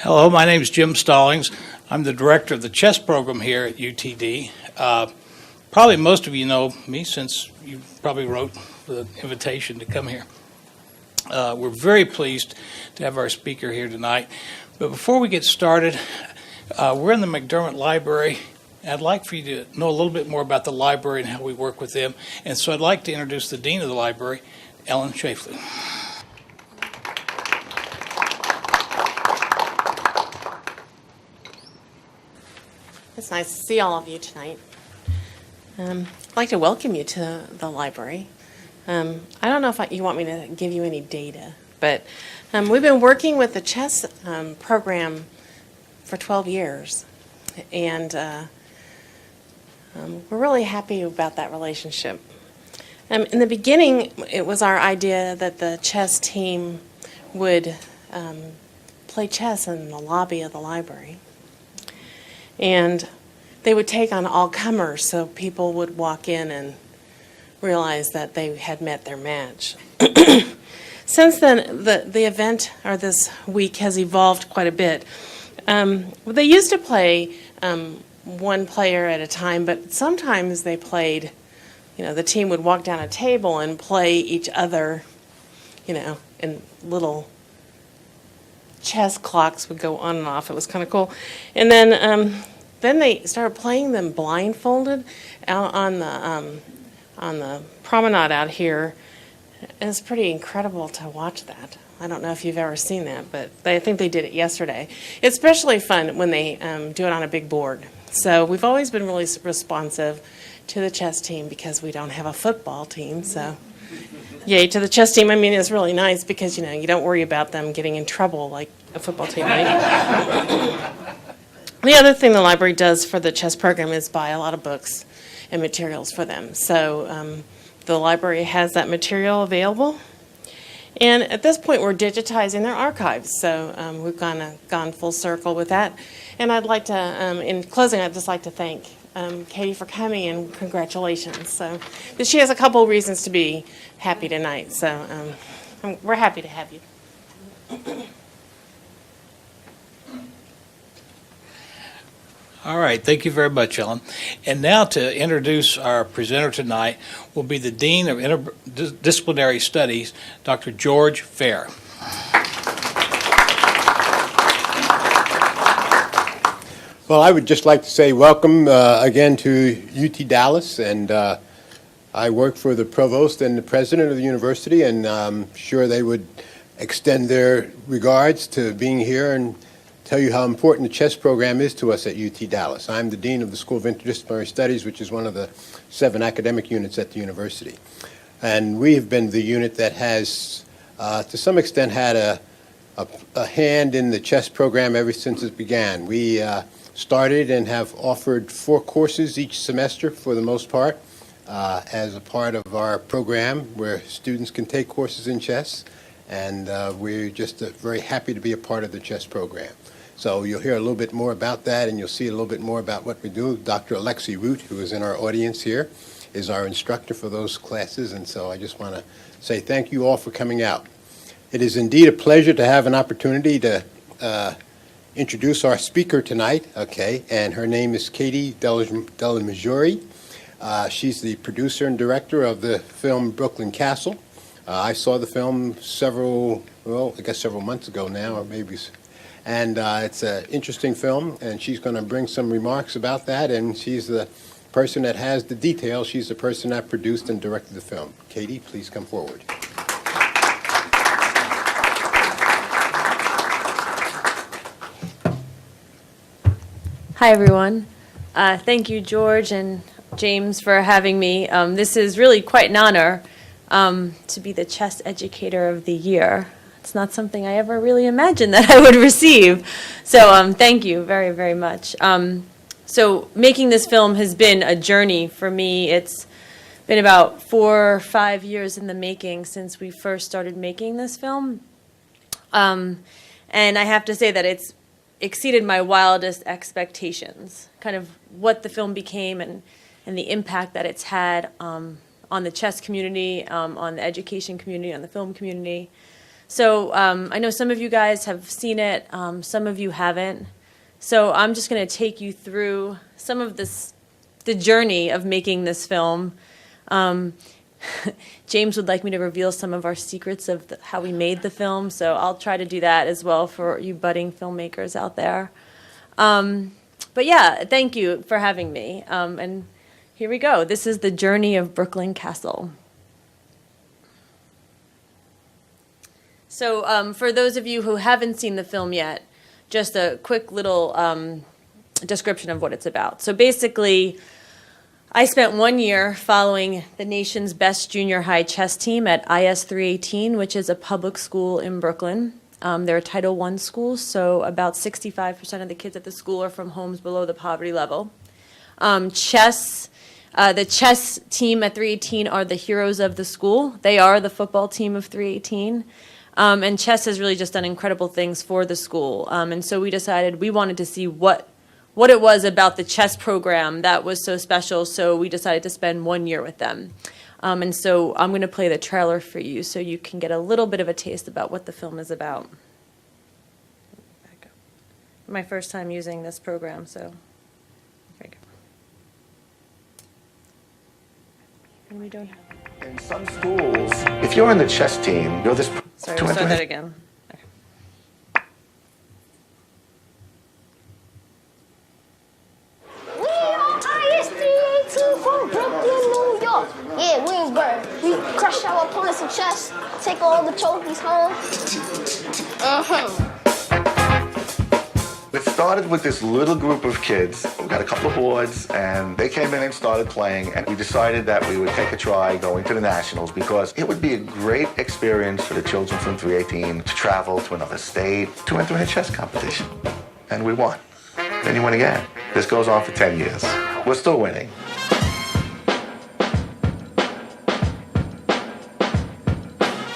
Hello, my name is Jim Stallings. I'm the director of the chess program here at UTD. Probably most of you know me since you probably wrote the invitation to come here. We're very pleased to have our speaker here tonight. But before we get started, we're in the McDermott Library. I'd like for you to know a little bit more about the library and how we work with them. And so I'd like to introduce the Dean of the Library, Ellen Shafley. It's nice to see all of you tonight. I'd like to welcome you to the library. I don't know if you want me to give you any data, but we've been working with the chess program for 12 years, and we're really happy about that relationship. In the beginning, it was our idea that the chess team would play chess in the lobby of the library. And they would take on all comers, so people would walk in and realize that they had met their match. Since then, the event, or this week, has evolved quite a bit. They used to play one player at a time, but sometimes they played, the team would walk down a table and play each other, in little chess clocks would go on and off. It was kind of cool. And then they started playing them blindfolded out on the promenade out here. It's pretty incredible to watch that. I don't know if you've ever seen that, but I think they did it yesterday. It's especially fun when they do it on a big board. So we've always been really responsive to the chess team because we don't have a football team. So yay to the chess team. I mean, it's really nice because, you don't worry about them getting in trouble like a football team might. The other thing the library does for the chess program is buy a lot of books and materials for them. So the library has that material available. And at this point, we're digitizing their archives. So we've gone full circle with that. And I'd like to, in closing, I'd just like to thank Katie for coming, and congratulations. So she has a couple of reasons to be happy tonight. So we're happy to have you. All right, thank you very much, Ellen. And now to introduce our presenter tonight will be the Dean of Interdisciplinary Studies, Dr. George Fair. Well, I would just like to say welcome again to UT Dallas, and I work for the provost and the president of the university, and I'm sure they would extend their regards to being here and tell you how important the chess program is to us at UT Dallas. I'm the dean of the School of Interdisciplinary Studies, which is one of the 7 academic units at the university. And we have been the unit that has, to some extent, had a hand in the chess program ever since it began. We started and have offered 4 courses each semester for the most part as a part of our program where students can take courses in chess. And we're just very happy to be a part of the chess program. So you'll hear a little bit more about that, and you'll see a little bit more about what we do. Dr. Alexi Root, who is in our audience here, is our instructor for those classes, and so I just want to say thank you all for coming out. It is indeed a pleasure to have an opportunity to introduce our speaker tonight, and her name is Katie Dellamaggiore. She's the producer and director of the film Brooklyn Castle. I saw the film several months ago now, or maybe, and it's an interesting film, and she's going to bring some remarks about that, and she's the person that has the details. She's the person that produced and directed the film. Katie, please come forward. Hi, everyone. Thank you, George and James, for having me. This is really quite an honor to be the Chess Educator of the Year. It's not something I ever really imagined that I would receive. So thank you very, very much. So making this film has been a journey for me. It's been about 4 or 5 years in the making since we first started making this film. And I have to say that it's exceeded my wildest expectations, kind of what the film became and the impact that it's had on the chess community, on the education community, on the film community. So I know some of you guys have seen it, some of you haven't. So I'm just going to take you through some of the journey of making this film. James would like me to reveal some of our secrets of how we made the film, so I'll try to do that as well for you budding filmmakers out there. But yeah, thank you for having me. And here we go. This is the journey of Brooklyn Castle. So for those of you who haven't seen the film yet, just a quick little description of what it's about. So basically, I spent 1 year following the nation's best junior high chess team at IS 318, which is a public school in Brooklyn. They're a Title I school, so about 65% of the kids at the school are from homes below the poverty level. The chess team at 318 are the heroes of the school. They are the football team of 318. And chess has really just done incredible things for the school. And so we decided we wanted to see what it was about the chess program that was so special, so we decided to spend 1 year with them. And so I'm going to play the trailer for you so you can get a little bit of a taste about what the film is about. Back up. My first time using this program, so there we go. And we don't have... In some schools, if you're in the chess team, you're this... Sorry, we'll start that again. From Brooklyn, New York. Yeah, Williamsburg. We crush our opponents in chess, take all the trophies home. It started with this little group of kids. We got a couple of boards, and they came in and started playing, and we decided that we would take a try going to the Nationals because it would be a great experience for the children from 318 to travel to another state to enter a chess competition. And we won. Then you win again. This goes on for 10 years. We're still winning.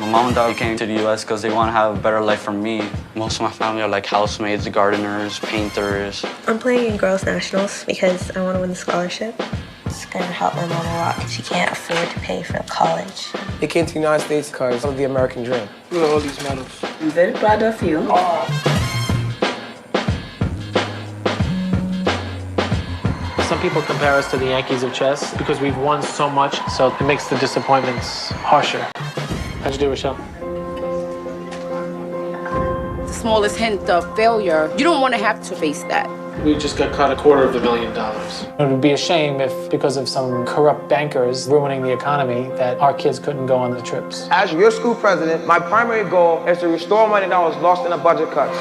My mom and dad came to the U.S. because they want to have a better life for me. Most of my family are like housemaids, gardeners, painters. I'm playing in Girls Nationals because I want to win the scholarship. It's going to help my mom a lot because she can't afford to pay for college. They came to the United States because of the American dream. Look at all these medals. I'm very proud of you. Some people compare us to the Yankees of chess because we've won so much, so it makes the disappointments harsher. How'd you do, Rochelle? The smallest hint of failure, you don't want to have to face that. We just got caught $250,000. It would be a shame if, because of some corrupt bankers ruining the economy, that our kids couldn't go on the trips. As your school president, my primary goal is to restore money that was lost in the budget cuts.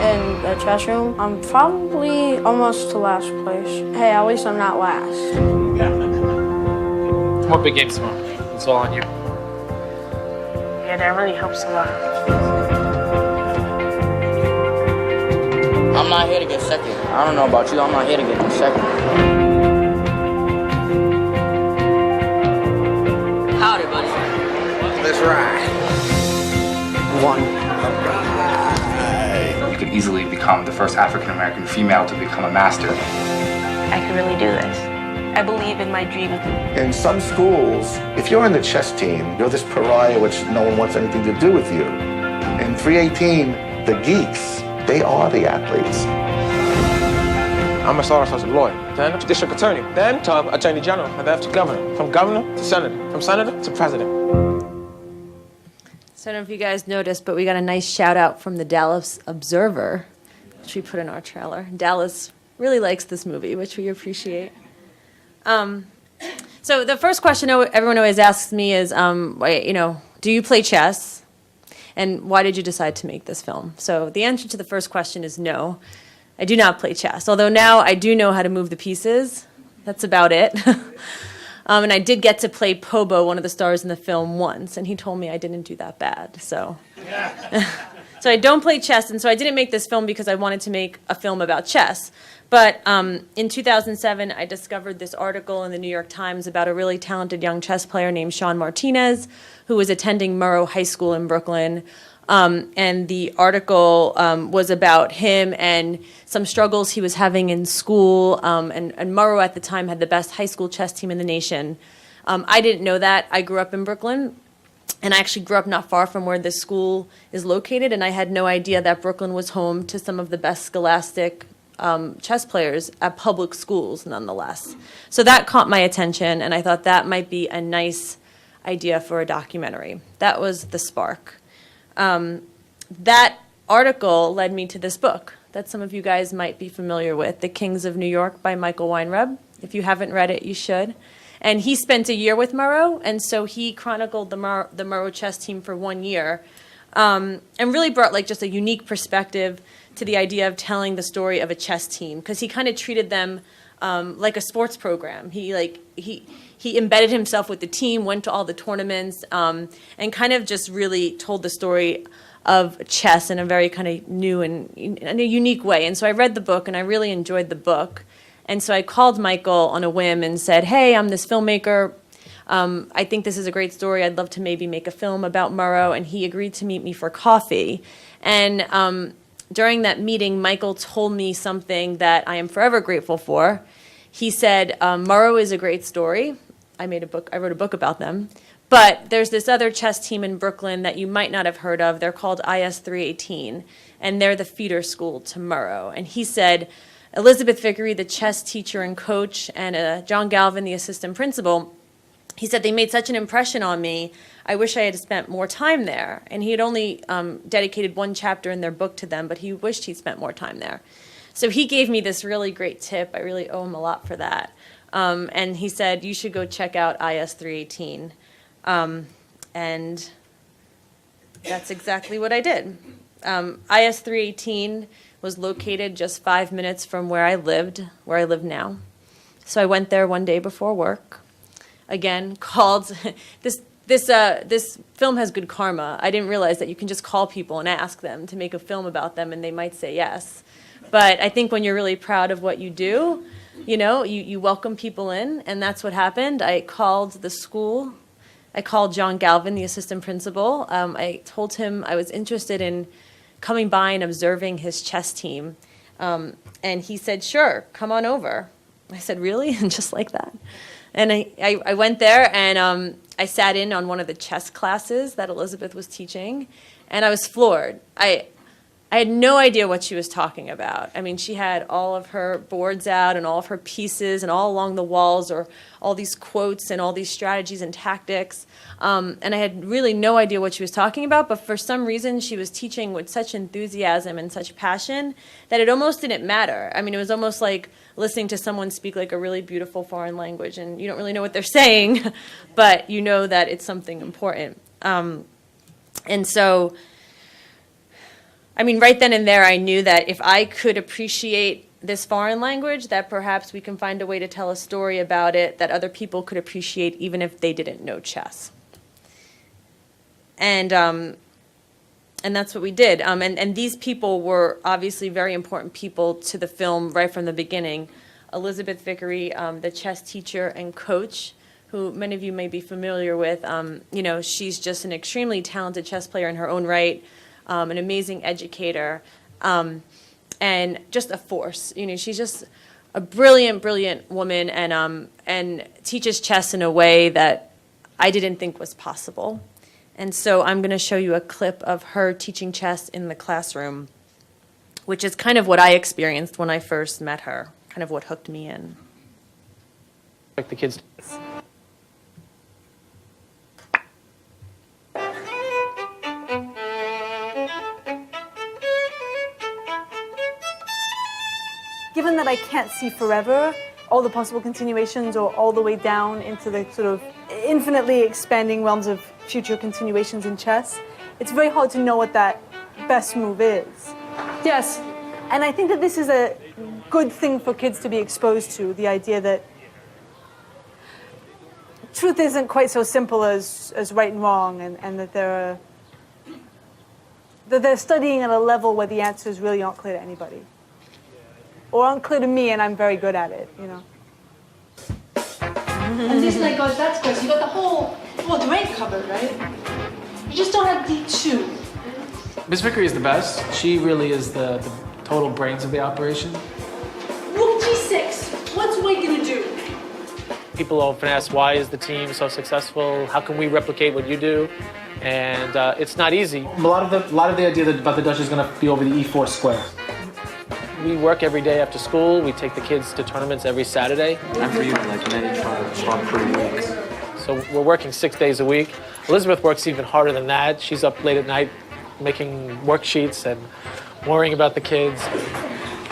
In the chess room, I'm probably almost to last place. Hey, at least I'm not last. More big games tomorrow. It's all on you. Yeah, that really helps a lot. I'm not here to get second. I don't know about you, I'm not here to get no second. Howdy, buddy. Let's ride. One. You could easily become the first African-American female to become a master. I can really do this. I believe in my dream. In some schools, if you're in the chess team, you're this pariah which no one wants anything to do with you. In 318, the geeks, they are the athletes. I'm gonna start off as a lawyer, then to district attorney, then to attorney general, and then to governor. From governor to senator, from senator to president. So I don't know if you guys noticed, but we got a nice shout out from the Dallas Observer, which we put in our trailer. Dallas really likes this movie, which we appreciate. So the first question everyone always asks me is, do you play chess? And why did you decide to make this film? So the answer to the first question is no. I do not play chess, although now I do know how to move the pieces. That's about it. And I did get to play Pobo, one of the stars in the film, once, and he told me I didn't do that bad. So I don't play chess, and so I didn't make this film because I wanted to make a film about chess. But in 2007, I discovered this article in the New York Times about a really talented young chess player named Sean Martinez, who was attending Murrow High School in Brooklyn. And the article was about him and some struggles he was having in school. And Murrow at the time had the best high school chess team in the nation. I didn't know that. I grew up in Brooklyn. And I actually grew up not far from where this school is located, and I had no idea that Brooklyn was home to some of the best scholastic chess players at public schools, nonetheless. So that caught my attention, and I thought that might be a nice idea for a documentary. That was the spark. That article led me to this book that some of you guys might be familiar with, The Kings of New York by Michael Weinreb. If you haven't read it, you should. And he spent a year with Murrow, and so he chronicled the Murrow chess team for 1 year, and really brought like just a unique perspective to the idea of telling the story of a chess team, because he kind of treated them like a sports program. He embedded himself with the team, went to all the tournaments, and kind of just really told the story of chess in a very kind of new and in a unique way. And so I read the book, and I really enjoyed the book. And so I called Michael on a whim and said, hey, I'm this filmmaker. I think this is a great story. I'd love to maybe make a film about Murrow. And he agreed to meet me for coffee. And during that meeting, Michael told me something that I am forever grateful for. He said, Murrow is a great story. I wrote a book about them. But there's this other chess team in Brooklyn that you might not have heard of. They're called IS 318. And they're the feeder school to Murrow. And he said, Elizabeth Vickery, the chess teacher and coach, and John Galvin, the assistant principal, he said they made such an impression on me, I wish I had spent more time there. And he had only dedicated 1 chapter in their book to them, but he wished he'd spent more time there. So he gave me this really great tip. I really owe him a lot for that. And he said, you should go check out IS 318. And that's exactly what I did. IS 318 was located just 5 minutes from where I live now. So I went there one day before work. Again, called. This film has good karma. I didn't realize that you can just call people and ask them to make a film about them, and they might say yes. But I think when you're really proud of what you do, you welcome people in, and that's what happened. I called the school. I called John Galvin, the assistant principal. I told him I was interested in coming by and observing his chess team. And he said, sure, come on over. I said, really? And just like that. And I went there, and I sat in on one of the chess classes that Elizabeth was teaching, and I was floored. I had no idea what she was talking about. I mean, she had all of her boards out and all of her pieces, and all along the walls are all these quotes and all these strategies and tactics. And I had really no idea what she was talking about, but for some reason she was teaching with such enthusiasm and such passion that it almost didn't matter. I mean, it was almost like listening to someone speak like a really beautiful foreign language, and you don't really know what they're saying, but you know that it's something important. And so, I mean, right then and there, I knew that if I could appreciate this foreign language, that perhaps we can find a way to tell a story about it that other people could appreciate even if they didn't know chess. And that's what we did. And these people were obviously very important people to the film right from the beginning. Elizabeth Vickery, the chess teacher and coach, who many of you may be familiar with. She's just an extremely talented chess player in her own right, an amazing educator, and just a force. She's just a brilliant, brilliant woman, and teaches chess in a way that I didn't think was possible. And so I'm going to show you a clip of her teaching chess in the classroom, which is kind of what I experienced when I first met her, kind of what hooked me in. Like the kids. Given that I can't see forever all the possible continuations or all the way down into the sort of infinitely expanding realms of future continuations in chess, it's very hard to know what that best move is. Yes, and I think that this is a good thing for kids to be exposed to, the idea that truth isn't quite so simple as right and wrong, and that they're studying at a level where the answers really aren't clear to anybody. Or aren't clear to me, and I'm very good at it, And this leg goes, that's good. So you got the whole rank covered, right? You just don't have D2. Ms. Vickery is the best. She really is the total brains of the operation. Rook G6. What's White gonna do? People often ask, why is the team so successful? How can we replicate what you do? And it's not easy. A lot of the idea about the Dutch is going to be over the E4 square. We work every day after school. We take the kids to tournaments every Saturday. And for you, like many strong pretty weeks. So we're working 6 days a week. Elizabeth works even harder than that. She's up late at night making worksheets and worrying about the kids.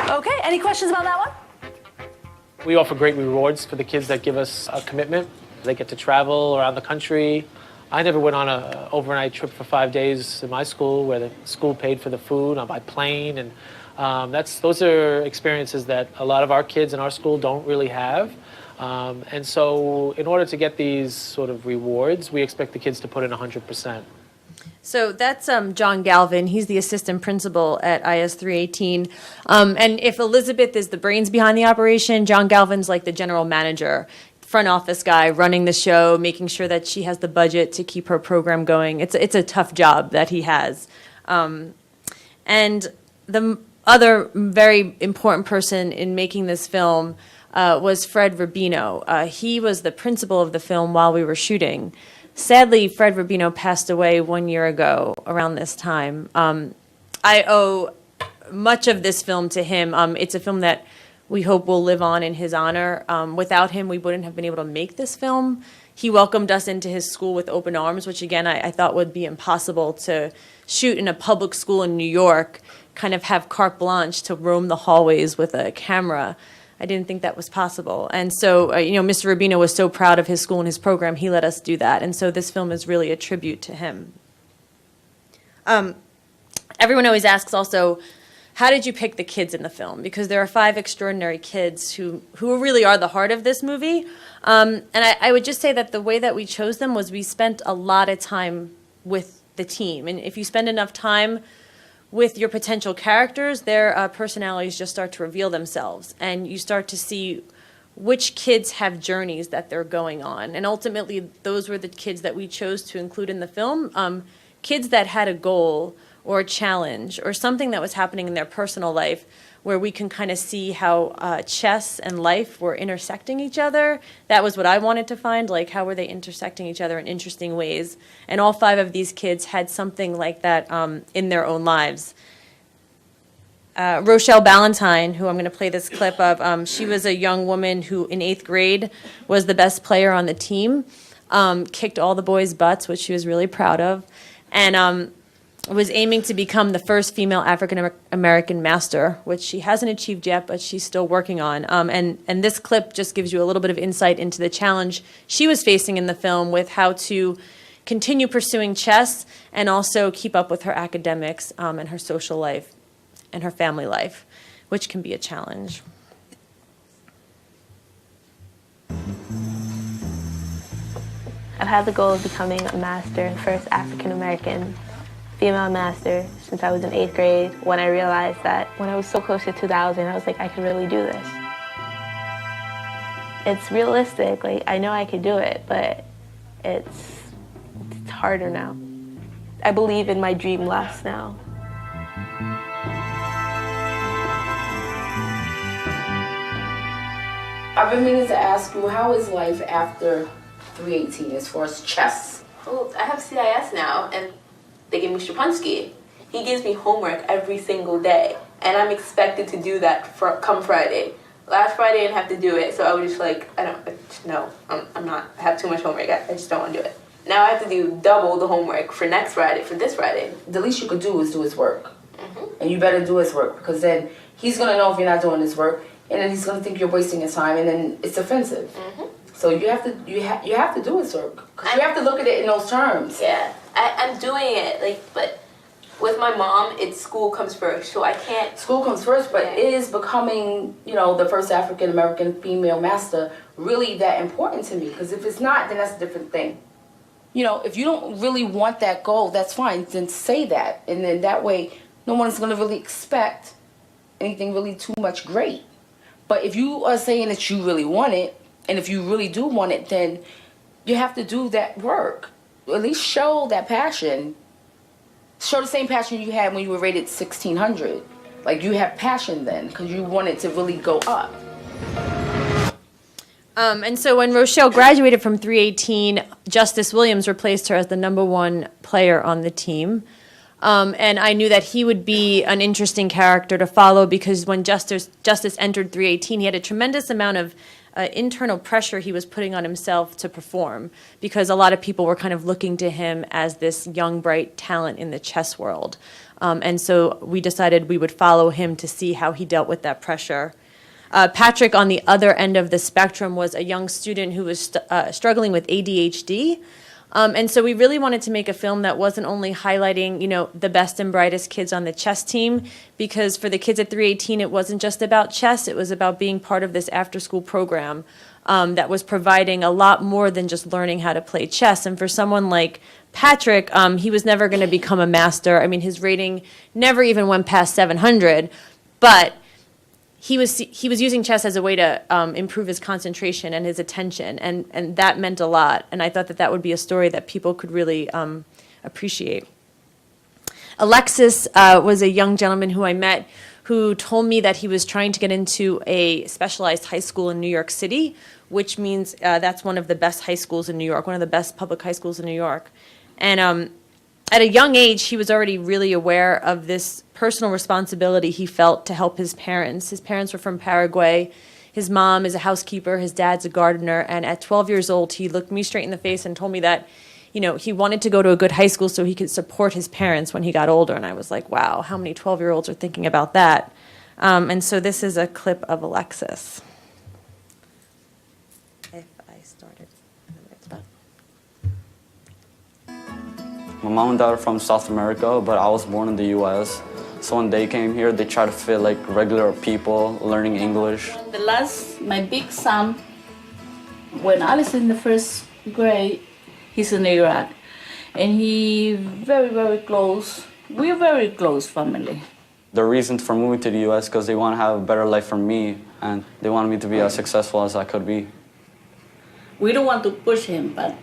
Okay, any questions about that one? We offer great rewards for the kids that give us a commitment. They get to travel around the country. I never went on an overnight trip for 5 days in my school where the school paid for the food by plane. And those are experiences that a lot of our kids in our school don't really have. And so in order to get these sort of rewards, we expect the kids to put in 100%. So that's John Galvin. He's the assistant principal at IS 318. And if Elizabeth is the brains behind the operation, John Galvin's like the general manager, front office guy running the show, making sure that she has the budget to keep her program going. It's a tough job that he has. And the other very important person in making this film was Fred Rubino. He was the principal of the film while we were shooting. Sadly, Fred Rubino passed away 1 year ago around this time. I owe much of this film to him. It's a film that we hope will live on in his honor. Without him, we wouldn't have been able to make this film. He welcomed us into his school with open arms, which again, I thought would be impossible to shoot in a public school in New York, kind of have carte blanche to roam the hallways with a camera. I didn't think that was possible. And so, Mr. Rubino was so proud of his school and his program, he let us do that. And so this film is really a tribute to him. Everyone always asks also, how did you pick the kids in the film? Because there are 5 extraordinary kids who really are the heart of this movie. And I would just say that the way that we chose them was we spent a lot of time with the team. And if you spend enough time with your potential characters, their personalities just start to reveal themselves. And you start to see which kids have journeys that they're going on. And ultimately, those were the kids that we chose to include in the film. Kids that had a goal or a challenge or something that was happening in their personal life where we can kind of see how chess and life were intersecting each other. That was what I wanted to find, like how were they intersecting each other in interesting ways. And all 5 of these kids had something like that in their own lives. Rochelle Ballantyne, who I'm going to play this clip of, she was a young woman who in 8th grade was the best player on the team, kicked all the boys' butts, which she was really proud of, and was aiming to become the first female African-American master, which she hasn't achieved yet, but she's still working on. And this clip just gives you a little bit of insight into the challenge she was facing in the film with how to continue pursuing chess and also keep up with her academics and her social life and her family life, which can be a challenge. I've had the goal of becoming a master, first African-American female master since I was in 8th grade, when I realized that when I was so close to 2000, I was like, I could really do this. It's realistic, like I know I could do it, but it's harder now. I believe in my dream less now. I've been meaning to ask you, how is life after 318 as far as chess? Well, I have CIS now, and they give me Shapunsky. He gives me homework every single day, and I'm expected to do that come Friday. Last Friday I didn't have to do it, so I was just like, I have too much homework, I just don't want to do it. Now I have to do double the homework for next Friday, for this Friday. The least you could do is do his work. And you better do his work, because then he's going to know if you're not doing his work, and then he's going to think you're wasting his time, and then it's offensive. So you have to do his work, because you have to look at it in those terms. Yeah, I'm doing it, but with my mom, it's school comes first, so I can't... School comes first, but it is becoming, the first African-American female master really that important to me, because if it's not, then that's a different thing. If you don't really want that goal, that's fine, then say that, and then that way, no one's going to really expect anything really too much great. But if you are saying that you really want it, and if you really do want it, then you have to do that work. At least show that passion. Show the same passion you had when you were rated 1600. Like, you have passion then, because you wanted to really go up. And so when Rochelle graduated from 318, Justice Williams replaced her as the #1 player on the team. And I knew that he would be an interesting character to follow because when Justice entered 318, he had a tremendous amount of internal pressure he was putting on himself to perform because a lot of people were kind of looking to him as this young, bright talent in the chess world. And so we decided we would follow him to see how he dealt with that pressure. Patrick, on the other end of the spectrum, was a young student who was struggling with ADHD. And so we really wanted to make a film that wasn't only highlighting, the best and brightest kids on the chess team, because for the kids at 318, it wasn't just about chess, it was about being part of this after-school program that was providing a lot more than just learning how to play chess. And for someone like Patrick, he was never going to become a master. I mean, his rating never even went past 700, but he was using chess as a way to improve his concentration and his attention, and that meant a lot. And I thought that would be a story that people could really appreciate. Alexis was a young gentleman who I met who told me that he was trying to get into a specialized high school in New York City, which means that's one of the best high schools in New York, one of the best public high schools in New York. And at a young age, he was already really aware of this personal responsibility he felt to help his parents. His parents were from Paraguay. His mom is a housekeeper. His dad's a gardener. And at 12 years old, he looked me straight in the face and told me that, he wanted to go to a good high school so he could support his parents when he got older. And I was like, wow, how many 12-year-olds are thinking about that? And so this is a clip of Alexis. If I started. My mom and dad are from South America, but I was born in the U.S. So when they came here, they tried to fit like regular people, learning English. My big son, when I was in the first grade, he's in Iraq. And he very, very close. We're very close family. The reason for moving to the U.S. because they want to have a better life for me, and they wanted me to be as successful as I could be. We don't want to push him, but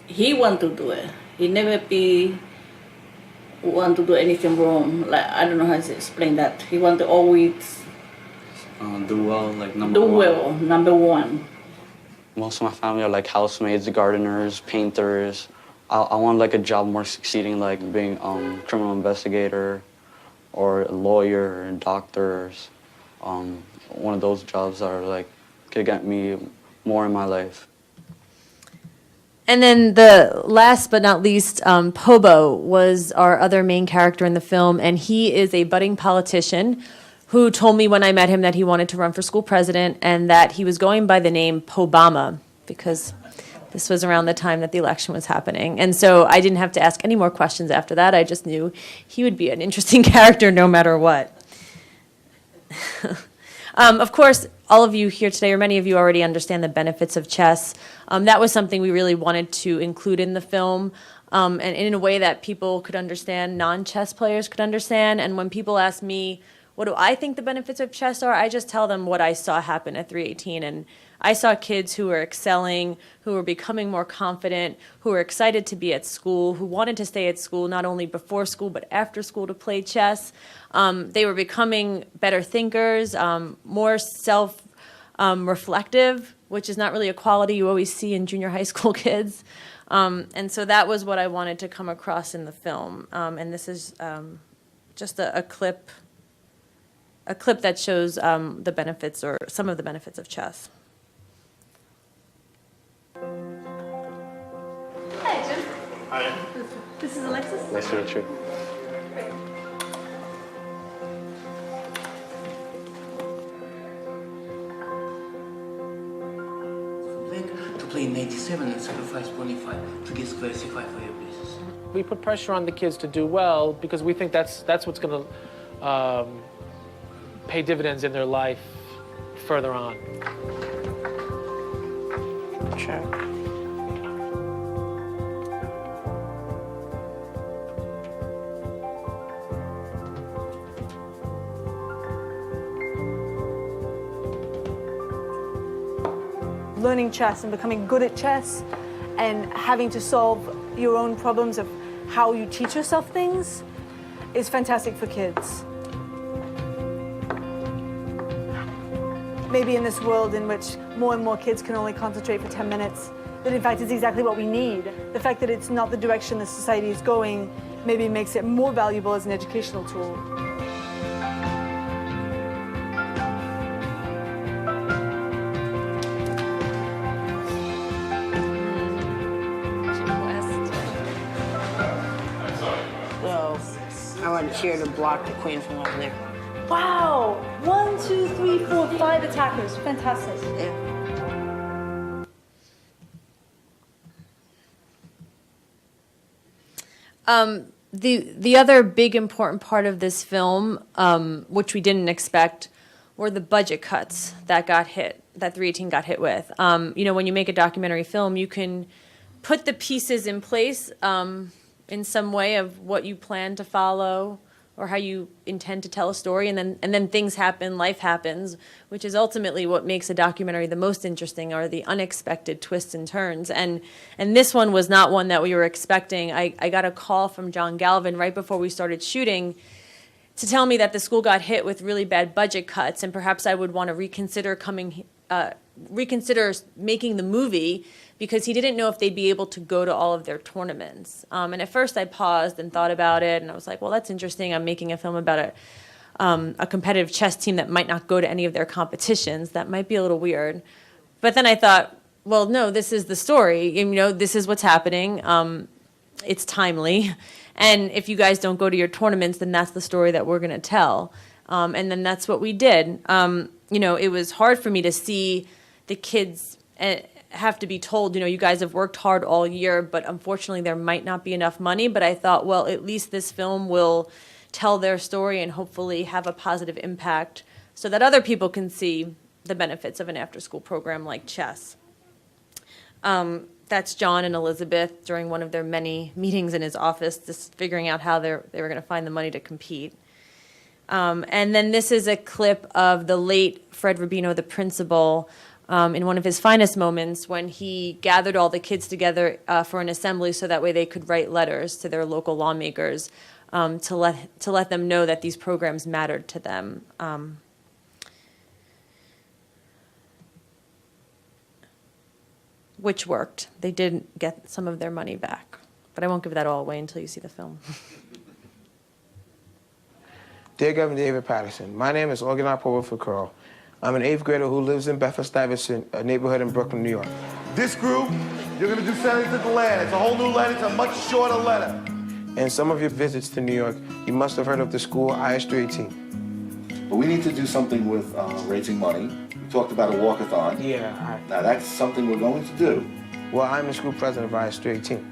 he want to do it. He never want to do anything wrong. Like, I don't know how to explain that. He want to always do well, like number one. Do well, number one. Most of my family are like housemaids, gardeners, painters. I want like a job more succeeding, like being criminal investigator, or a lawyer, and doctors. One of those jobs that are like could get me more in my life. And then the last but not least, Pobo was our other main character in the film, and he is a budding politician who told me when I met him that he wanted to run for school president and that he was going by the name Pobama because this was around the time that the election was happening. And so I didn't have to ask any more questions after that. I just knew he would be an interesting character no matter what. Of course, all of you here today, or many of you already understand the benefits of chess. That was something we really wanted to include in the film, and in a way that people could understand, non-chess players could understand. And when people ask me, what do I think the benefits of chess are, I just tell them what I saw happen at 318. And I saw kids who were excelling, who were becoming more confident, who were excited to be at school, who wanted to stay at school, not only before school, but after school to play chess. They were becoming better thinkers, more self-reflective, which is not really a quality you always see in junior high school kids. And so that was what I wanted to come across in the film. And this is just a clip that shows the benefits, or some of the benefits of chess. Hi, Jim. Hi. This is Alexis. Nice to meet you. To play in 87 and sacrifice 25 to get classified for your business. We put pressure on the kids to do well because we think that's what's going to pay dividends in their life further on. Sure. Learning chess and becoming good at chess and having to solve your own problems of how you teach yourself things is fantastic for kids. maybe in this world in which more and more kids can only concentrate for 10 minutes, that in fact it's exactly what we need. The fact that it's not the direction the society is going maybe makes it more valuable as an educational tool. So, I want to cheer to block the queen from over there. Wow! 1, 2, 3, 4, 5 attackers. Fantastic. The other big important part of this film, which we didn't expect, were the budget cuts that got hit, that 318 got hit with. You know, when you make a documentary film, you can put the pieces in place in some way of what you plan to follow or how you intend to tell a story, and then things happen, life happens, which is ultimately what makes a documentary the most interesting, are the unexpected twists and turns. And this one was not one that we were expecting. I got a call from John Galvin right before we started shooting to tell me that the school got hit with really bad budget cuts, and perhaps I would want to reconsider making the movie, because he didn't know if they'd be able to go to all of their tournaments. And at first I paused and thought about it, and I was like, well, that's interesting. I'm making a film about a competitive chess team that might not go to any of their competitions. That might be a little weird. But then I thought, well, no, this is the story. You know, this is what's happening. It's timely. And if you guys don't go to your tournaments, then that's the story that we're going to tell. And then that's what we did. You know, it was hard for me to see the kids have to be told, you know, you guys have worked hard all year, but unfortunately there might not be enough money. But I thought, well, at least this film will tell their story and hopefully have a positive impact so that other people can see the benefits of an after-school program like chess. That's John and Elizabeth during one of their many meetings in his office, just figuring out how they were going to find the money to compete. And then this is a clip of the late Fred Rubino, the principal, in one of his finest moments when he gathered all the kids together for an assembly so that way they could write letters to their local lawmakers to let them know that these programs mattered to them. Which worked. They did get some of their money back. But I won't give that all away until you see the film. Dear Governor David Patterson, my name is Organoff Pulver Curl. I'm an 8th grader who lives in Bedford-Stuyvesant, a neighborhood in Brooklyn, New York. This group, you're going to do Senators at the Land. It's a whole new letter. It's a much shorter letter. In some of your visits to New York, you must have heard of the school IS-318. But we need to do something with raising money. We talked about a walkathon. Yeah. Now, that's something we're going to do. Well, I'm the school president of IS-318.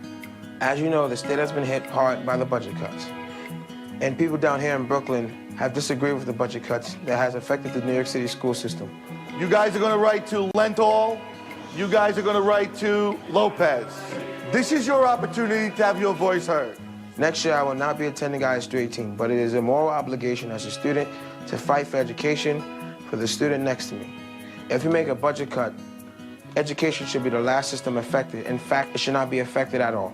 As you know, the state has been hit hard by the budget cuts. And people down here in Brooklyn have disagreed with the budget cuts that has affected the New York City school system. You guys are going to write to Lenthal. You guys are going to write to Lopez. This is your opportunity to have your voice heard. Next year, I will not be attending IS-318, but it is a moral obligation as a student to fight for education for the student next to me. If you make a budget cut, education should be the last system affected. In fact, it should not be affected at all.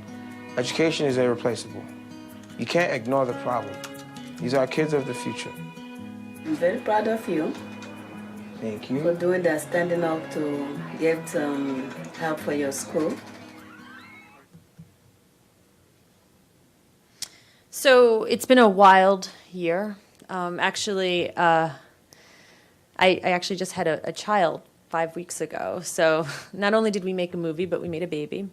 Education is irreplaceable. You can't ignore the problem. These are kids of the future. I'm very proud of you. Thank you. For doing that, standing up to get help for your school. So it's been a wild year. Actually, I actually just had a child 5 weeks ago. So not only did we make a movie, but we made a baby.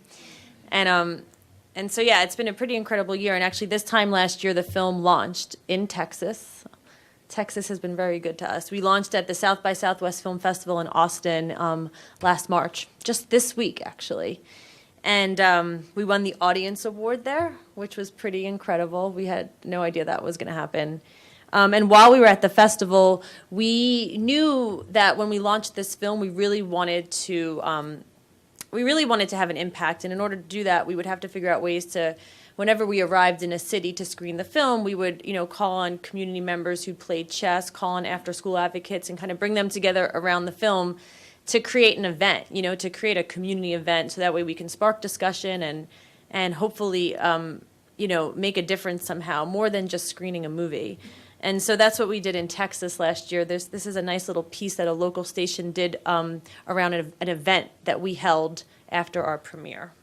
And so, yeah, it's been a pretty incredible year. And actually, this time last year, the film launched in Texas. Texas has been very good to us. We launched at the South by Southwest Film Festival in Austin last March, just this week, actually. And we won the Audience Award there, which was pretty incredible. We had no idea that was going to happen. And while we were at the festival, we knew that when we launched this film, we really wanted to have an impact. And in order to do that, we would have to figure out ways to, whenever we arrived in a city to screen the film, we would, call on community members who played chess, call on after-school advocates, and kind of bring them together around the film to create an event, to create a community event, so that way we can spark discussion and hopefully, make a difference somehow, more than just screening a movie. And so that's what we did in Texas last year. This is a nice little piece that a local station did around an event that we held after our premiere.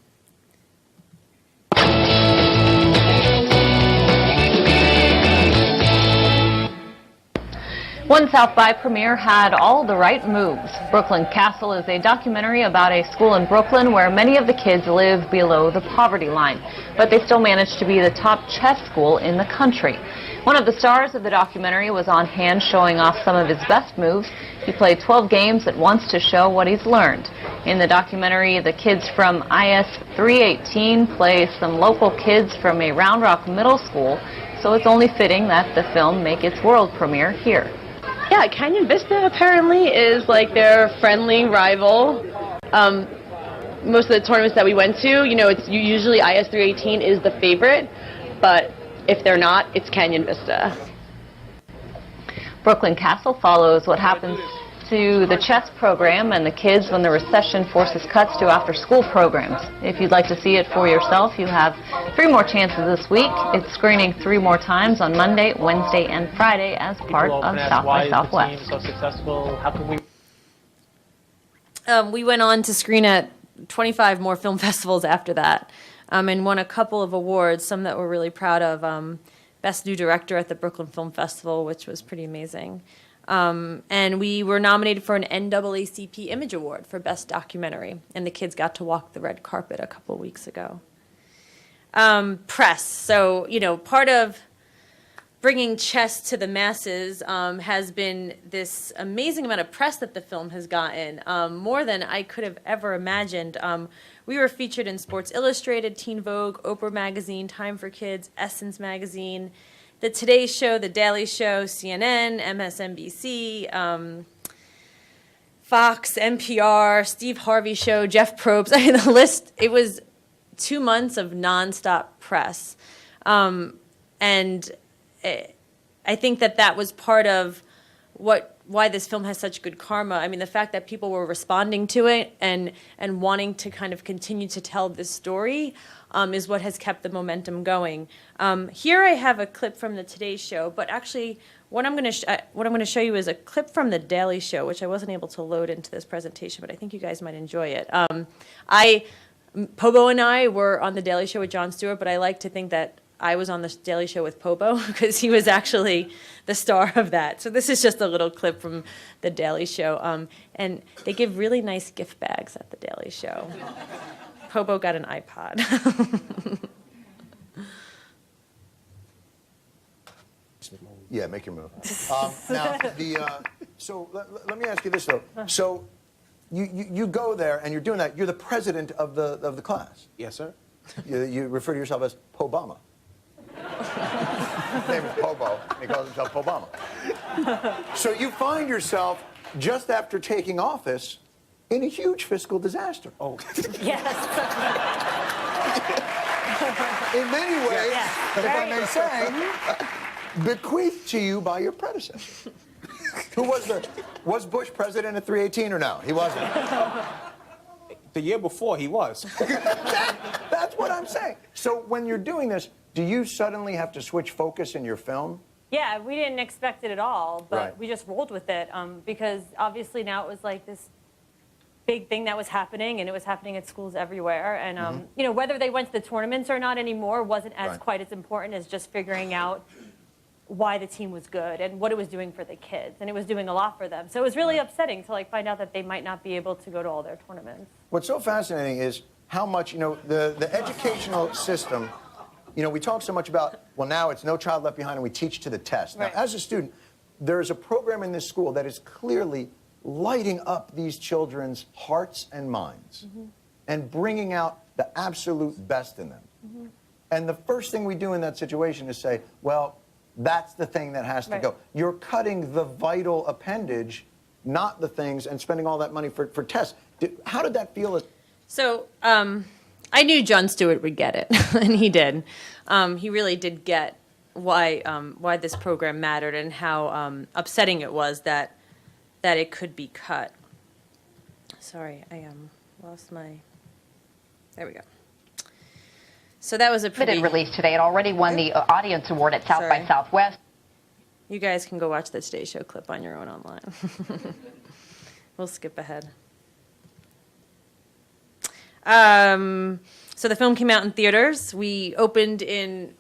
One South by premiere had all the right moves. Brooklyn Castle is a documentary about a school in Brooklyn where many of the kids live below the poverty line, but they still managed to be the top chess school in the country. One of the stars of the documentary was on hand showing off some of his best moves. He played 12 games at once to show what he's learned. In the documentary, the kids from IS 318 play some local kids from a Round Rock middle school, so it's only fitting that the film make its world premiere here. Yeah, Canyon Vista apparently is like their friendly rival. Most of the tournaments that we went to, you know, it's usually IS 318 is the favorite, but if they're not, it's Canyon Vista. Brooklyn Castle follows what happens to the chess program and the kids when the recession forces cuts to after-school programs. If you'd like to see it for yourself, you have 3 more chances this week. It's screening 3 more times on Monday, Wednesday, and Friday as part of South by Southwest. So successful. How can we? We went on to screen at 25 more film festivals after that, and won a couple of awards, some that we're really proud of. Best New Director at the Brooklyn Film Festival, which was pretty amazing. And we were nominated for an NAACP Image Award for Best Documentary, and the kids got to walk the red carpet a couple weeks ago. Press. So, you know, part of bringing chess to the masses has been this amazing amount of press that the film has gotten, more than I could have ever imagined. We were featured in Sports Illustrated, Teen Vogue, Oprah Magazine, Time for Kids, Essence Magazine, The Today Show, The Daily Show, CNN, MSNBC, Fox, NPR, Steve Harvey Show, Jeff Probst. I mean, the list, it was 2 months of nonstop press. And I think that was part of why this film has such good karma. I mean, the fact that people were responding to it and wanting to kind of continue to tell this story is what has kept the momentum going. Here I have a clip from the Today Show, but actually what I'm going to show you is a clip from the Daily Show, which I wasn't able to load into this presentation, but I think you guys might enjoy it. Pobo and I were on the Daily Show with Jon Stewart, but I like to think that I was on the Daily Show with Pobo because he was actually the star of that. So this is just a little clip from the Daily Show. And they give really nice gift bags at the Daily Show. Pobo got an iPod. Yeah, make your move. Now, so let me ask you this, though. So you go there and you're doing that. You're the president of the class. Yes, sir. You refer to yourself as Pobama. His name is Pobo. He calls himself Pobama. So you find yourself, just after taking office, in a huge fiscal disaster. Oh. Yes. In many ways, if I may say, bequeathed to you by your predecessor. Who was Bush president at 318 or no? He wasn't. The year before, he was. That's what I'm saying. So when you're doing this, do you suddenly have to switch focus in your film? Yeah, we didn't expect it at all, but Right. we just rolled with it because obviously now it was like this big thing that was happening, and it was happening at schools everywhere. And you know, whether they went to the tournaments or not anymore wasn't as quite as important as just figuring out why the team was good and what it was doing for the kids, and it was doing a lot for them. So it was really upsetting to like find out that they might not be able to go to all their tournaments. What's so fascinating is how much, you know, the educational system, you know, we talk so much about, well, now it's no child left behind and we teach to the test. Now, as a student, there is a program in this school that is clearly lighting up these children's hearts and minds and bringing out the absolute best in them. And the first thing we do in that situation is say, well, that's the thing that has to go. You're cutting the vital appendage, not the things, and spending all that money for tests. How did that feel? So I knew Jon Stewart would get it, and he did. He really did get why this program mattered and how upsetting it was that it could be cut. Sorry, I lost my. There we go. So that was a pretty release today. It already won the Audience Award at South by Southwest. You guys can go watch the Today Show clip on your own online. We'll skip ahead. So the film came out in theaters. We opened in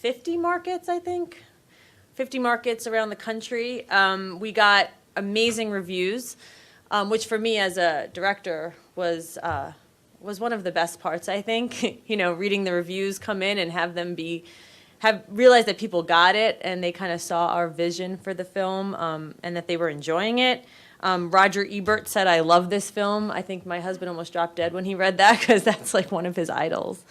50 markets, I think. 50 markets around the country. We got amazing reviews, which for me as a director was one of the best parts, I think. You know, reading the reviews come in and have them realized that people got it and they kind of saw our vision for the film, and that they were enjoying it. Roger Ebert said, "I love this film." I think my husband almost dropped dead when he read that because that's like one of his idols.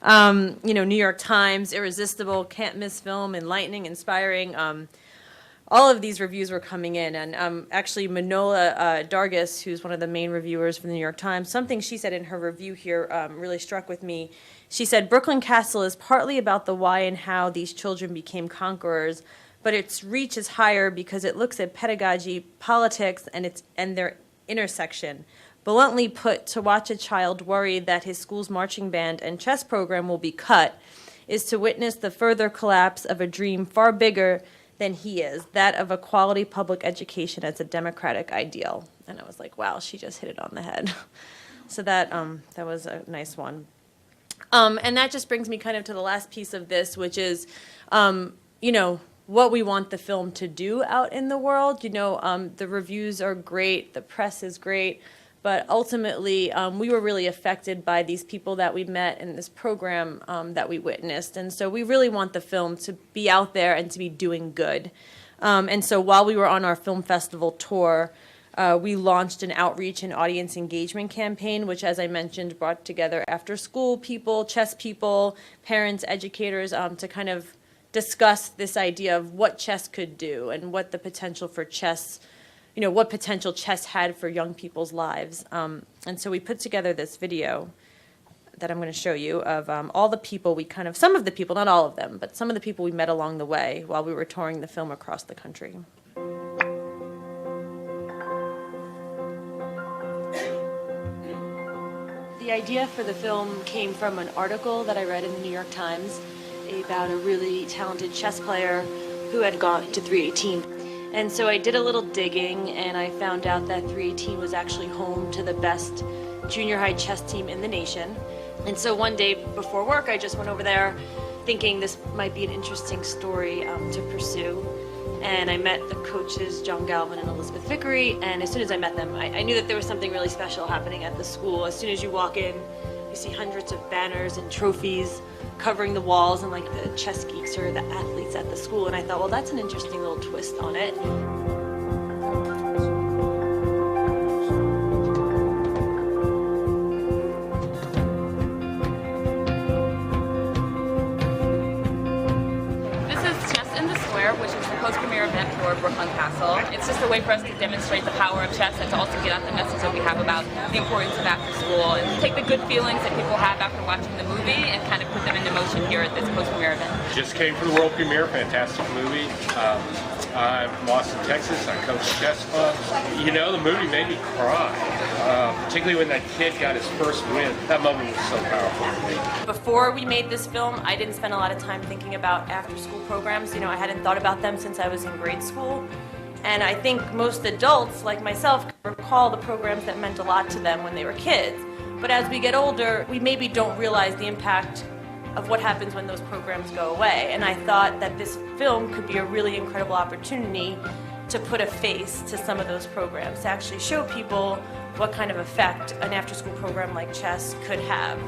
You know, New York Times, irresistible, can't miss film, enlightening, inspiring. All of these reviews were coming in, and actually Manola Dargis, who's one of the main reviewers for the New York Times, something she said in her review here really struck with me. She said, "Brooklyn Castle is partly about the why and how these children became conquerors, but its reach is higher because it looks at pedagogy, politics, and their intersection. Bluntly put, to watch a child worried that his school's marching band and chess program will be cut is to witness the further collapse of a dream far bigger than he is, that of a quality public education as a democratic ideal." And I was like, wow, she just hit it on the head. So that was a nice one. And that just brings me kind of to the last piece of this, which is, you know, what we want the film to do out in the world. You know, the reviews are great, the press is great, but ultimately we were really affected by these people that we met in this program that we witnessed. And so we really want the film to be out there and to be doing good. And so while we were on our film festival tour, we launched an outreach and audience engagement campaign, which, as I mentioned, brought together after-school people, chess people, parents, educators, to kind of discuss this idea of what chess could do and what the potential for chess, you know, what potential chess had for young people's lives. And so we put together this video that I'm going to show you of all the people we kind of, some of the people, not all of them, but some of the people we met along the way while we were touring the film across the country. The idea for the film came from an article that I read in the New York Times about a really talented chess player who had gone to 318. And so I did a little digging, and I found out that 318 was actually home to the best junior high chess team in the nation. And so one day before work, I just went over there thinking this might be an interesting story to pursue. And I met the coaches, John Galvin and Elizabeth Vickery, and as soon as I met them, I knew that there was something really special happening at the school. As soon as you walk in, you see hundreds of banners and trophies covering the walls, and like the chess geeks or the athletes at the school. And I thought, well, that's an interesting little twist on it. Which is the post-premiere event for Brooklyn Castle. It's just a way for us to demonstrate the power of chess and to also get out the message that we have about the importance of after school and take the good feelings that people have after watching the movie and kind of put them into motion here at this post-premiere event. Just came from the world premiere, fantastic movie. I'm from Austin, Texas. I coach a chess club. You know, the movie made me cry, particularly when that kid got his first win. That moment was so powerful for me. Before we made this film, I didn't spend a lot of time thinking about after-school programs. You know, I hadn't thought about them since I was in grade school. And I think most adults, like myself, recall the programs that meant a lot to them when they were kids. But as we get older, we maybe don't realize the impact of what happens when those programs go away. And I thought that this film could be a really incredible opportunity to put a face to some of those programs, to actually show people what kind of effect an after-school program like chess could have.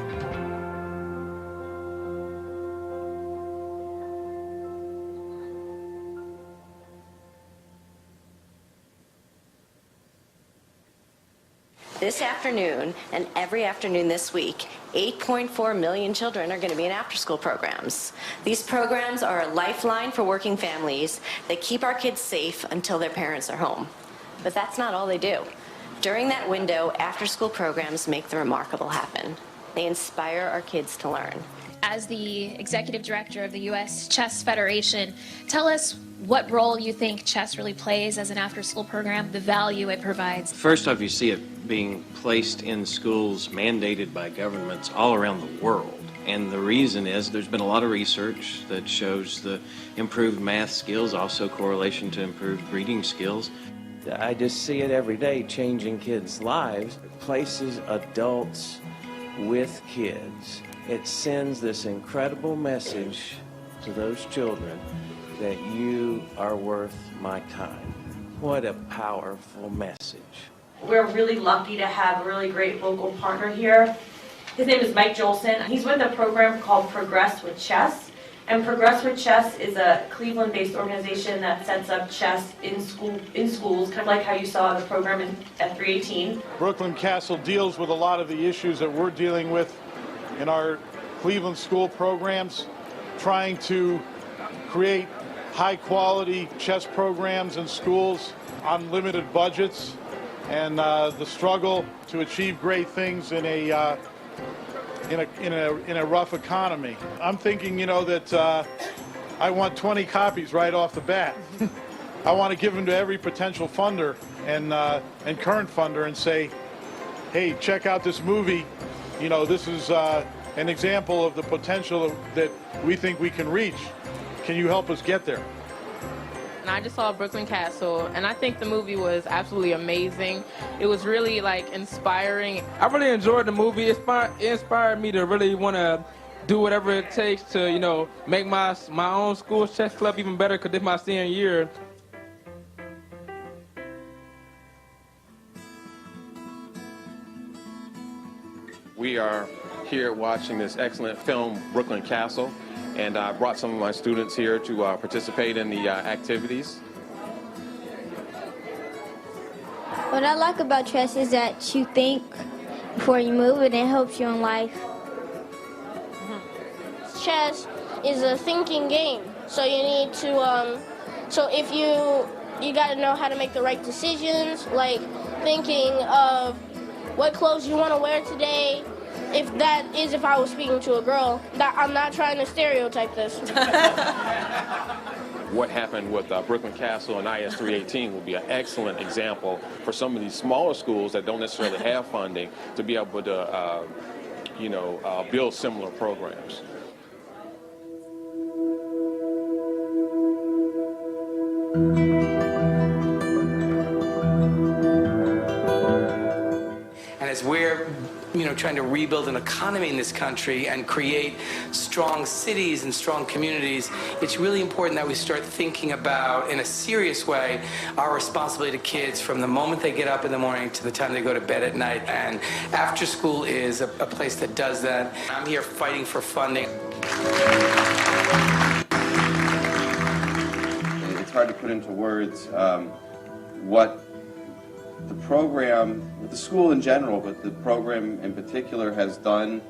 This afternoon and every afternoon this week, 8.4 million children are going to be in after-school programs. These programs are a lifeline for working families that keep our kids safe until their parents are home. But that's not all they do. During that window, after-school programs make the remarkable happen. They inspire our kids to learn. As the executive director of the U.S. Chess Federation, tell us what role you think chess really plays as an after-school program, the value it provides. First off, you see it being placed in schools mandated by governments all around the world. And the reason is there's been a lot of research that shows the improved math skills, also correlation to improved reading skills. I just see it every day, changing kids' lives. It places adults with kids. It sends this incredible message to those children that you are worth my time. What a powerful message. We're really lucky to have a really great local partner here. His name is Mike Jolson. He's with a program called Progress with Chess. And Progress with Chess is a Cleveland-based organization that sets up chess in schools, kind of like how you saw the program at 318. Brooklyn Castle deals with a lot of the issues that we're dealing with in our Cleveland school programs, trying to create high-quality chess programs in schools on limited budgets, and the struggle to achieve great things in a rough economy. I'm thinking, that I want 20 copies right off the bat. I want to give them to every potential funder and current funder and say, hey, check out this movie. This is an example of the potential that we think we can reach. Can you help us get there? And I just saw Brooklyn Castle, and I think the movie was absolutely amazing. It was really inspiring. I really enjoyed the movie. It inspired me to really want to do whatever it takes to, make my own school chess club even better, because it's my senior year. We are here watching this excellent film, Brooklyn Castle, and I brought some of my students here to participate in the activities. What I like about chess is that you think before you move, and it helps you in life. Chess is a thinking game, so you need to, so if you got to know how to make the right decisions, like thinking of what clothes you want to wear today. If I was speaking to a girl, I'm not trying to stereotype this. What happened with Brooklyn Castle and IS 318 will be an excellent example for some of these smaller schools that don't necessarily have funding to be able to, build similar programs. And as we're trying to rebuild an economy in this country and create strong cities and strong communities, it's really important that we start thinking about, in a serious way, our responsibility to kids from the moment they get up in the morning to the time they go to bed at night. And after school is a place that does that. I'm here fighting for funding. It's hard to put into words what the program, the school in general, but the program in particular has done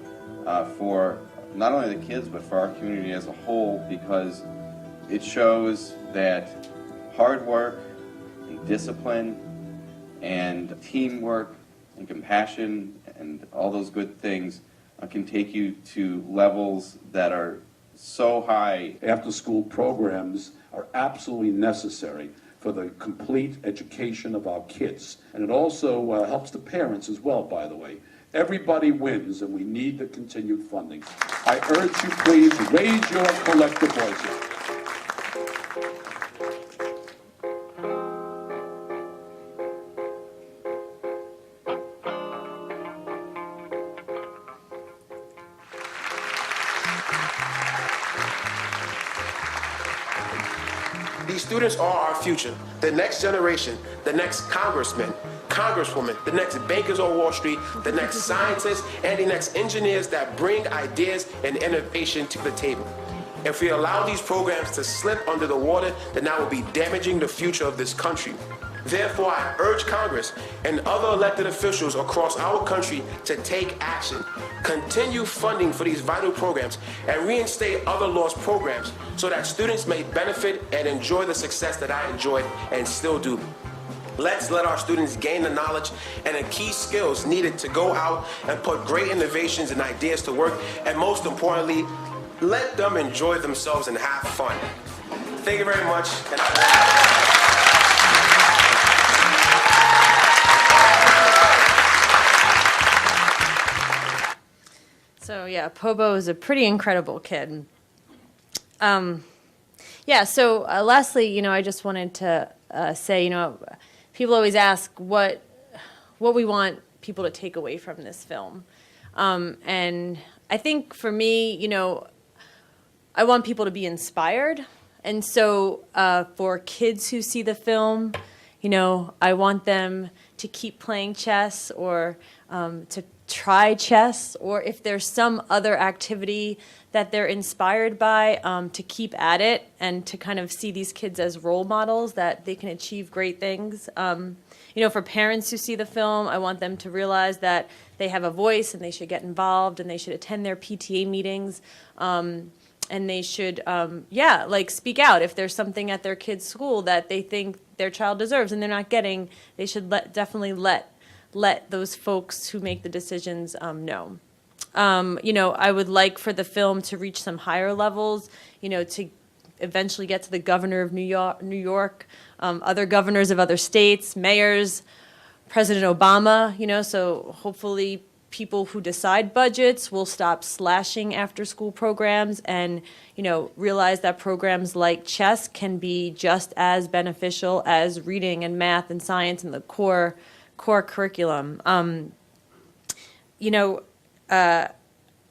for not only the kids, but for our community as a whole, because it shows that hard work and discipline and teamwork and compassion and all those good things can take you to levels that are so high. After-school programs are absolutely necessary for the complete education of our kids. And it also helps the parents as well, by the way. Everybody wins, and we need the continued funding. I urge you, please, raise your collective voices. These students are our future. The next generation, the next congressman, congresswoman, the next bankers on Wall Street, the next scientists, and the next engineers that bring ideas and innovation to the table. If we allow these programs to slip under the water, then that will be damaging the future of this country. Therefore, I urge Congress and other elected officials across our country to take action, continue funding for these vital programs, and reinstate other lost programs so that students may benefit and enjoy the success that I enjoyed and still do. Let's let our students gain the knowledge and the key skills needed to go out and put great innovations and ideas to work, and most importantly, let them enjoy themselves and have fun. Thank you very much. So yeah, Pobo is a pretty incredible kid. Yeah, so lastly, I just wanted to say, people always ask what we want people to take away from this film. And I think for me, I want people to be inspired. And so for kids who see the film, I want them to keep playing chess or to try chess, or if there's some other activity that they're inspired by, to keep at it and to kind of see these kids as role models that they can achieve great things. For parents who see the film, I want them to realize that they have a voice and they should get involved and they should attend their PTA meetings. And they should, speak out. If there's something at their kid's school that they think their child deserves and they're not getting, they should definitely let those folks who make the decisions know. I would like for the film to reach some higher levels, to eventually get to the governor of New York, other governors of other states, mayors, President Obama, so hopefully people who decide budgets will stop slashing after-school programs and, realize that programs like chess can be just as beneficial as reading and math and science and the core curriculum.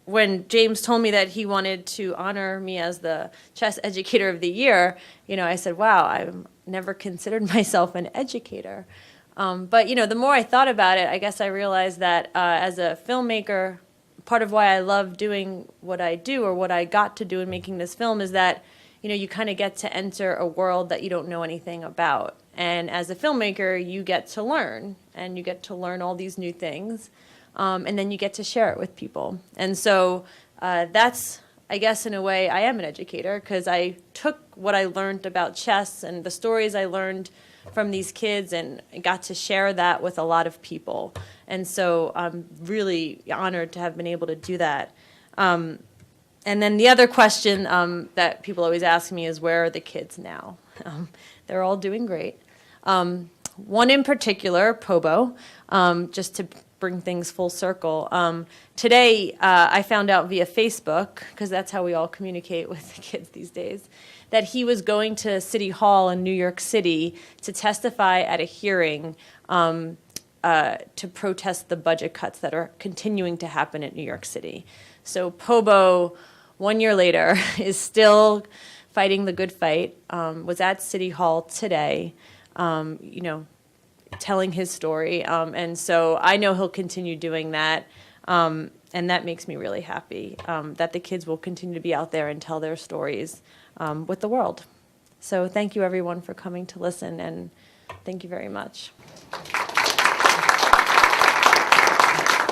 When James told me that he wanted to honor me as the Chess Educator of the Year, I said, wow, I've never considered myself an educator. But the more I thought about it, I guess I realized that as a filmmaker, part of why I love doing what I do or what I got to do in making this film is that, you kind of get to enter a world that you don't know anything about. And as a filmmaker, you get to learn, and you get to learn all these new things, and then you get to share it with people. And so that's, I guess, in a way, I am an educator, because I took what I learned about chess and the stories I learned from these kids and got to share that with a lot of people. And so I'm really honored to have been able to do that. And then the other question that people always ask me is, where are the kids now? They're all doing great. One in particular, Pobo, just to bring things full circle. Today, I found out via Facebook, because that's how we all communicate with the kids these days, that he was going to City Hall in New York City to testify at a hearing to protest the budget cuts that are continuing to happen in New York City. So Pobo, 1 year later, is still fighting the good fight, was at City Hall today, telling his story. And so I know he'll continue doing that. And that makes me really happy, that the kids will continue to be out there and tell their stories with the world. So thank you, everyone, for coming to listen, and thank you very much. We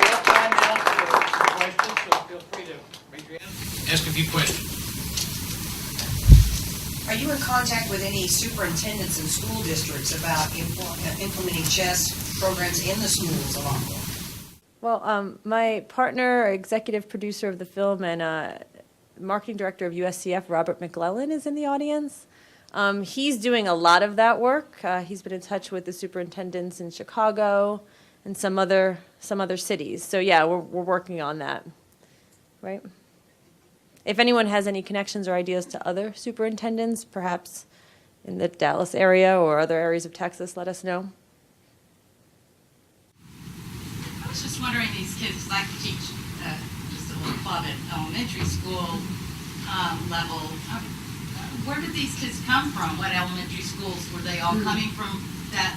have time now for questions, so feel free to raise your hand. Ask a few questions. Are you in contact with any superintendents and school districts about implementing chess programs in the schools along the way? Well, my partner, executive producer of the film, and marketing director of USCF, Robert McClellan, is in the audience. He's doing a lot of that work. He's been in touch with the superintendents in Chicago and some other cities. So yeah, we're working on that, right? If anyone has any connections or ideas to other superintendents, perhaps in the Dallas area or other areas of Texas, let us know. I was just wondering, these kids like to teach just a little club at elementary school level. Where did these kids come from? What elementary schools were they all coming from? That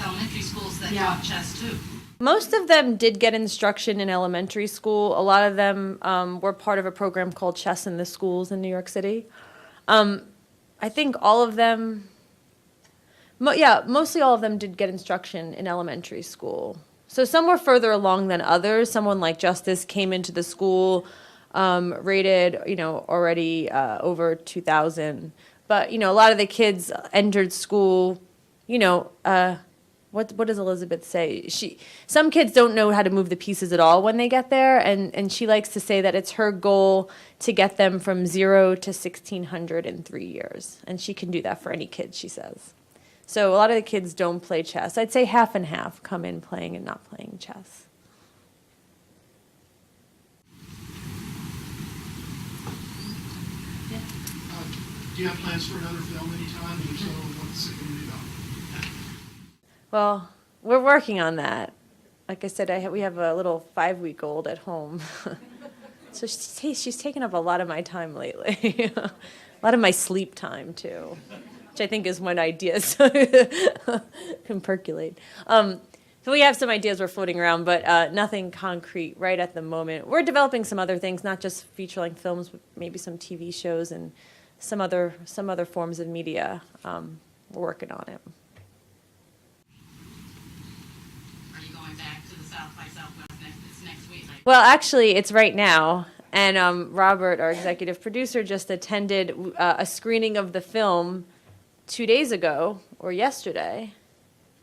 elementary schools that taught chess too. Most of them did get instruction in elementary school. A lot of them were part of a program called Chess in the Schools in New York City. I think all of them, mostly all of them did get instruction in elementary school. So some were further along than others. Someone like Justice came into the school rated, already over 2,000. But, a lot of the kids entered school, what does Elizabeth say? Some kids don't know how to move the pieces at all when they get there, and she likes to say that it's her goal to get them from 0 to 1,600 in 3 years. And she can do that for any kid, she says. So a lot of the kids don't play chess. I'd say half and half come in playing and not playing chess. Do you have plans for another film anytime? And if so, what's it going to be about? Well, we're working on that. Like I said, we have a little 5-week-old at home. So she's taken up a lot of my time lately. A lot of my sleep time, too, which I think is when ideas can percolate. So we have some ideas we're floating around, but nothing concrete right at the moment. We're developing some other things, not just feature-length films, but maybe some TV shows and some other forms of media. We're working on it. Are you going back to the South by Southwest next week? Well, actually, it's right now. And Robert, our executive producer, just attended a screening of the film 2 days ago, or yesterday.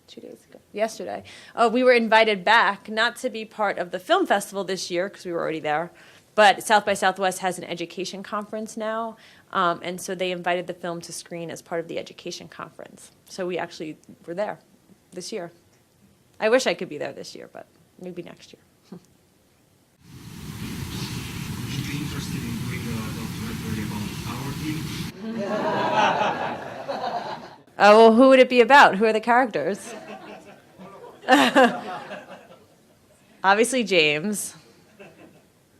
2 days ago. Yesterday. We were invited back, not to be part of the film festival this year, because we were already there, but South by Southwest has an education conference now, and so they invited the film to screen as part of the education conference. So we actually were there this year. I wish I could be there this year, but maybe next year. Would you be interested in doing a documentary about our team? Oh, well, who would it be about? Who are the characters? Obviously, James.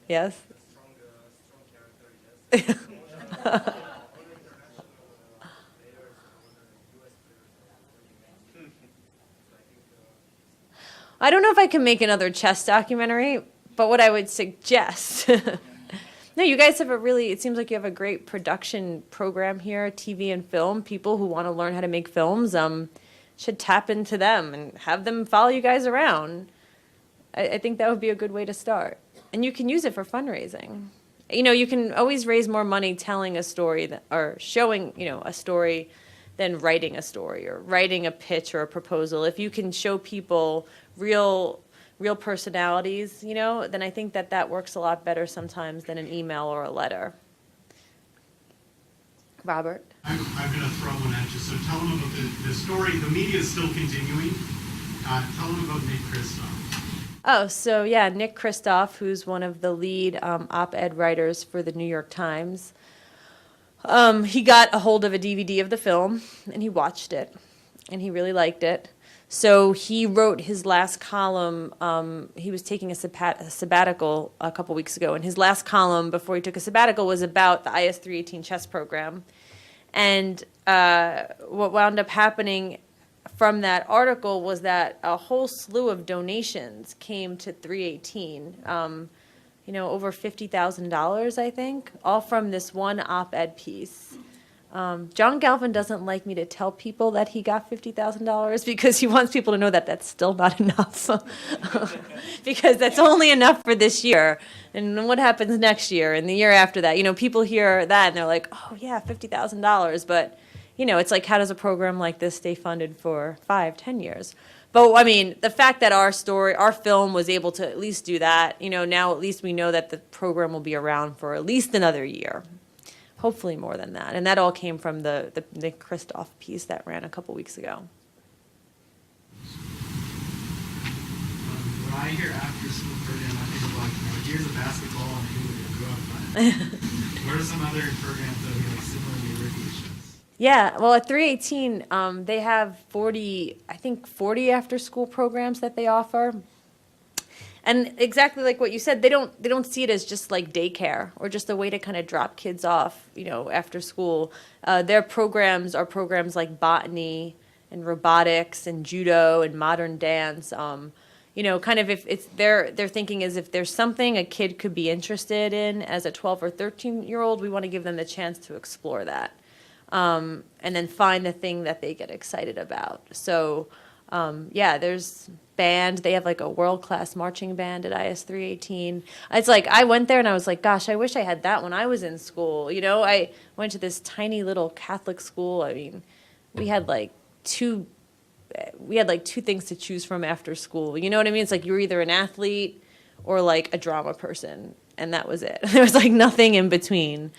Yes? I don't know if I can make another chess documentary, but what I would suggest... No, you guys have it seems like you have a great production program here, TV and film. People who want to learn how to make films should tap into them and have them follow you guys around. I think that would be a good way to start. And you can use it for fundraising. You can always raise more money telling a story or showing, a story than writing a story or writing a pitch or a proposal. If you can show people real personalities, then I think that works a lot better sometimes than an email or a letter. Robert? I'm going to throw one at you. So tell them about the story. The media is still continuing. Tell them about Nick Kristof. Oh, so yeah, Nick Kristof, who's one of the lead op-ed writers for the New York Times, he got a hold of a DVD of the film, and he watched it, and he really liked it. So he wrote his last column. He was taking a sabbatical a couple weeks ago, and his last column before he took a sabbatical was about the IS-318 chess program. And what wound up happening from that article was that a whole slew of donations came to 318, over $50,000, I think, all from this one op-ed piece. John Galvin doesn't like me to tell people that he got $50,000 because he wants people to know that that's still not enough. Because that's only enough for this year. And what happens next year and the year after that? People hear that and they're like, oh, yeah, $50,000. But, it's like, how does a program like this stay funded for 5-10 years? But, the fact that our film was able to at least do that, now at least we know that the program will be around for at least another year. Hopefully more than that. And that all came from the Nick Kristof piece that ran a couple weeks ago. When I hear after school program, I think of here's a basketball and who would grow up playing. What are some other programs that are similarly rigorous? Yeah, well, at 318, they have 40 after school programs that they offer. And exactly like what you said, they don't see it as just like daycare or just a way to kind of drop kids off, after school. Their programs are programs like botany and robotics and judo and modern dance. Kind of if it's their thinking is if there's something a kid could be interested in as a 12 or 13-year-old, we want to give them the chance to explore that, and then find the thing that they get excited about. So, there's band. They have like a world-class marching band at IS-318. It's like I went there and I was like, gosh, I wish I had that when I was in school. I went to this tiny little Catholic school. We had like two things to choose from after school. You know what I mean? It's like you were either an athlete or like a drama person, and that was it. There was like nothing in between.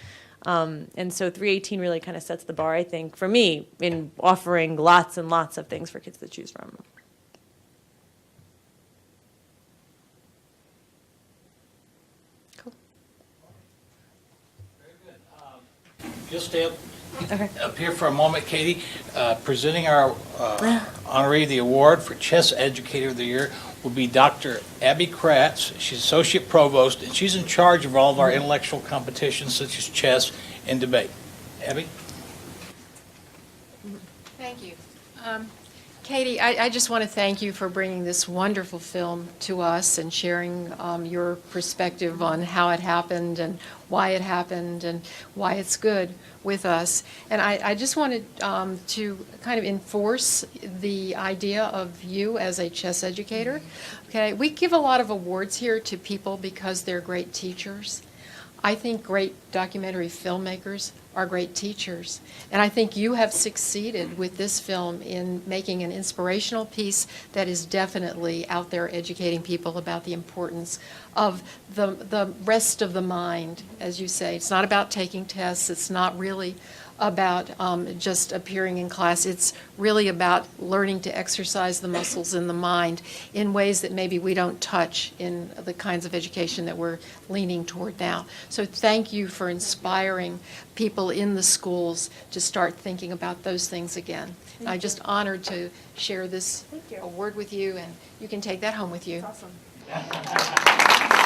And so 318 really kind of sets the bar, I think, for me in offering lots and lots of things for kids to choose from. You'll stay up Up here for a moment, Katie. Presenting our honoree of the award for Chess Educator of the Year will be Dr. Abby Kratz. She's Associate Provost, and she's in charge of all of our intellectual competitions such as chess and debate. Abby? Thank you. Katie, I just want to thank you for bringing this wonderful film to us and sharing your perspective on how it happened and why it's good with us. And I just wanted to kind of enforce the idea of you as a chess educator. Okay, we give a lot of awards here to people because they're great teachers. I think great documentary filmmakers are great teachers. And I think you have succeeded with this film in making an inspirational piece that is definitely out there educating people about the importance of the rest of the mind, as you say. It's not about taking tests. It's not really about just appearing in class. It's really about learning to exercise the muscles in the mind in ways that maybe we don't touch in the kinds of education that we're leaning toward now. So thank you for inspiring people in the schools to start thinking about those things again. And I'm just honored to share this award with you, and you can take that home with you. That's awesome.